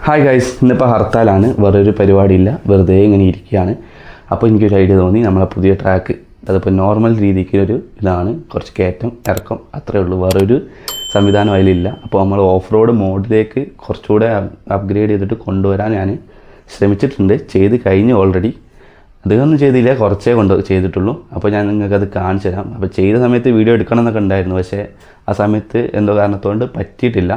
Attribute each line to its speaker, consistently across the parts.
Speaker 1: Hi guys, ഇന്നിപ്പോൾ ഹർത്താലാണ്, വേറൊരു പരിപാടിയില്ല, വെറുതെ ഇങ്ങനെ ഇരിക്കുകയാണ്. അപ്പോൾ എനിക്കൊരു ഐഡിയ തോന്നി, നമ്മളെ പുതിയ ട്രാക്ക് അതിപ്പോൾ നോർമൽ രീതിക്ക് ഒരു ഇതാണ്, കുറച്ച് കയറ്റം ഇറക്കം അത്രയേ ഉള്ളൂ, വേറൊരു സംവിധാനം അതിലില്ല. അപ്പോൾ നമ്മൾ ഓഫ് റോഡ് മോഡിലേക്ക് കുറച്ചുകൂടെ അപ്ഗ്രേഡ് ചെയ്തിട്ട് കൊണ്ടുവരാൻ ഞാൻ ശ്രമിച്ചിട്ടുണ്ട്, ചെയ്ത് കഴിഞ്ഞ് ഓൾറെഡി. അധികമൊന്നും ചെയ്തില്ല, കുറച്ചേ ചെയ്തിട്ടുള്ളൂ. അപ്പോൾ ഞാൻ നിങ്ങൾക്കത് കാണിച്ചു തരാം. അപ്പോൾ ചെയ്ത സമയത്ത് വീഡിയോ എടുക്കണം എന്നൊക്കെ ഉണ്ടായിരുന്നു, പക്ഷേ ആ സമയത്ത് എന്തോ കാരണത്തോണ്ട് പറ്റിയിട്ടില്ല.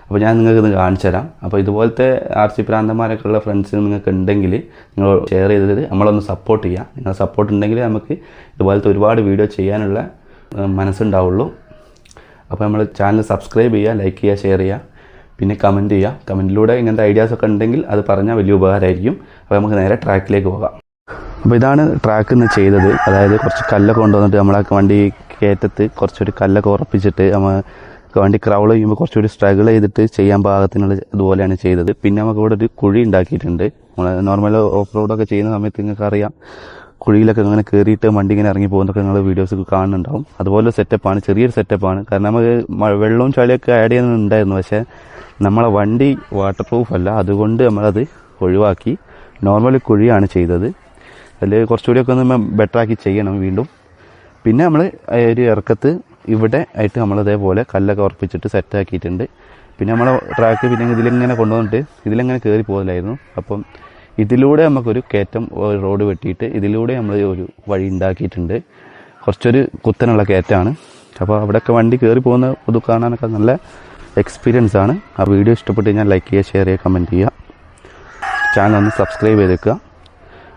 Speaker 1: അപ്പോൾ ഞാൻ നിങ്ങൾക്കിത് കാണിച്ചു തരാം. അപ്പോൾ ഇതുപോലത്തെ RC പ്രാന്തന്മാരൊക്കെ ഉള്ള ഫ്രണ്ട്സ് നിങ്ങൾക്ക് ഉണ്ടെങ്കിൽ നിങ്ങൾ ഷെയർ ചെയ്തിട്ട് നമ്മളൊന്ന് സപ്പോർട്ട് ചെയ്യുക. നിങ്ങൾ സപ്പോർട്ട് ഉണ്ടെങ്കിൽ നമുക്ക് ഇതുപോലത്തെ ഒരുപാട് വീഡിയോ ചെയ്യാനുള്ള മനസ്സുണ്ടാവുള്ളൂ. അപ്പോൾ നമ്മൾ ചാനൽ സബ്സ്ക്രൈബ് ചെയ്യുക, ലൈക്ക് ചെയ്യുക, ഷെയർ ചെയ്യുക, പിന്നെ കമൻറ്റ് ചെയ്യുക. കമൻറ്റിലൂടെ ഇങ്ങനത്തെ ഐഡിയാസൊക്കെ ഉണ്ടെങ്കിൽ അത് പറഞ്ഞാൽ വലിയ ഉപകാരമായിരിക്കും. അപ്പോൾ നമുക്ക് നേരെ ട്രാക്കിലേക്ക് പോകാം. അപ്പോൾ ഇതാണ് ട്രാക്ക് ഇന്ന് ചെയ്തത്. അതായത് കുറച്ച് കല്ലൊക്കെ കൊണ്ടുവന്നിട്ട് നമ്മളെ വണ്ടി കയറ്റത്ത് കുറച്ചൊരു കല്ലൊക്കെ ഉറപ്പിച്ചിട്ട് വണ്ടി ക്രൗൾ ചെയ്യുമ്പോൾ കുറച്ചുകൂടി സ്ട്രഗിൾ ചെയ്തിട്ട് ചെയ്യാൻ പാകത്തിനുള്ള ഇതുപോലെയാണ് ചെയ്തത്. പിന്നെ നമുക്ക് ഇവിടെ ഒരു കുഴി ഉണ്ടാക്കിയിട്ടുണ്ട്. നമ്മൾ നോർമൽ ഓഫ് റോഡൊക്കെ ചെയ്യുന്ന സമയത്ത് നിങ്ങൾക്ക് അറിയാം, കുഴിയിലൊക്കെ ഇങ്ങനെ കയറിയിട്ട് വണ്ടി ഇങ്ങനെ ഇറങ്ങി പോകുന്നതൊക്കെ നിങ്ങൾ വീഡിയോസ് കാണുന്നുണ്ടാവും. അതുപോലെ സെറ്റപ്പാണ്, ചെറിയൊരു സെറ്റപ്പാണ്. കാരണം നമുക്ക് വെള്ളവും ചളിയൊക്കെ ആഡ് ചെയ്യുന്നുണ്ടായിരുന്നു, പക്ഷേ നമ്മളെ വണ്ടി വാട്ടർ പ്രൂഫ് അല്ല, അതുകൊണ്ട് നമ്മളത് ഒഴിവാക്കി നോർമൽ കുഴിയാണ് ചെയ്തത്. അതിൽ കുറച്ചുകൂടിയൊക്കെ ഒന്ന് ബെറ്ററാക്കി ചെയ്യണം വീണ്ടും. പിന്നെ നമ്മൾ ഒരു ഇറക്കത്ത് ഇവിടെ ആയിട്ട് നമ്മളതേപോലെ കല്ലൊക്കെ ഉറപ്പിച്ചിട്ട് സെറ്റാക്കിയിട്ടുണ്ട്. പിന്നെ നമ്മളെ ട്രാക്ക് പിന്നെ ഇതിലിങ്ങനെ കൊണ്ടുവന്നിട്ട് ഇതിലെങ്ങനെ കയറി പോകില്ലായിരുന്നു. അപ്പം ഇതിലൂടെ നമുക്കൊരു കയറ്റം റോഡ് വെട്ടിയിട്ട് ഇതിലൂടെ നമ്മൾ ഒരു വഴി ഉണ്ടാക്കിയിട്ടുണ്ട്. കുറച്ചൊരു കുത്തനുള്ള കയറ്റമാണ്. അപ്പോൾ അവിടെയൊക്കെ വണ്ടി കയറി പോകുന്ന പൊതു കാണാനൊക്കെ നല്ല എക്സ്പീരിയൻസ് ആണ്. ആ വീഡിയോ ഇഷ്ടപ്പെട്ട് കഴിഞ്ഞാൽ ലൈക്ക് ചെയ്യുക, ഷെയർ ചെയ്യുക, കമൻറ്റ് ചെയ്യുക. ചാനൽ ഒന്ന് സബ്സ്ക്രൈബ് ചെയ്തേക്കുക.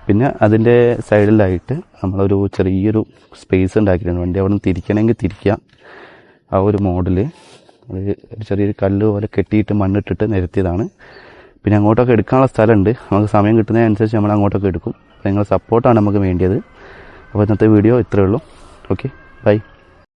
Speaker 1: പിന്നെ അതിൻ്റെ സൈഡിലായിട്ട് നമ്മളൊരു ചെറിയൊരു സ്പേസ് ഉണ്ടാക്കിയിട്ടുണ്ട്. വണ്ടി അവിടെ നിന്ന് തിരിക്കണമെങ്കിൽ തിരിക്കുക. ആ ഒരു മോഡൽ അത് ഒരു ചെറിയൊരു കല്ല് പോലെ കെട്ടിയിട്ട് മണ്ണിട്ടിട്ട് നിരത്തിയതാണ്. പിന്നെ അങ്ങോട്ടൊക്കെ എടുക്കാനുള്ള സ്ഥലമുണ്ട്. നമുക്ക് സമയം കിട്ടുന്നതിനനുസരിച്ച് നമ്മൾ അങ്ങോട്ടൊക്കെ എടുക്കും. നിങ്ങളുടെ സപ്പോർട്ടാണ് നമുക്ക് വേണ്ടിയത്. അപ്പോൾ ഇന്നത്തെ വീഡിയോ ഇത്രയേ ഉള്ളൂ. Okay, by.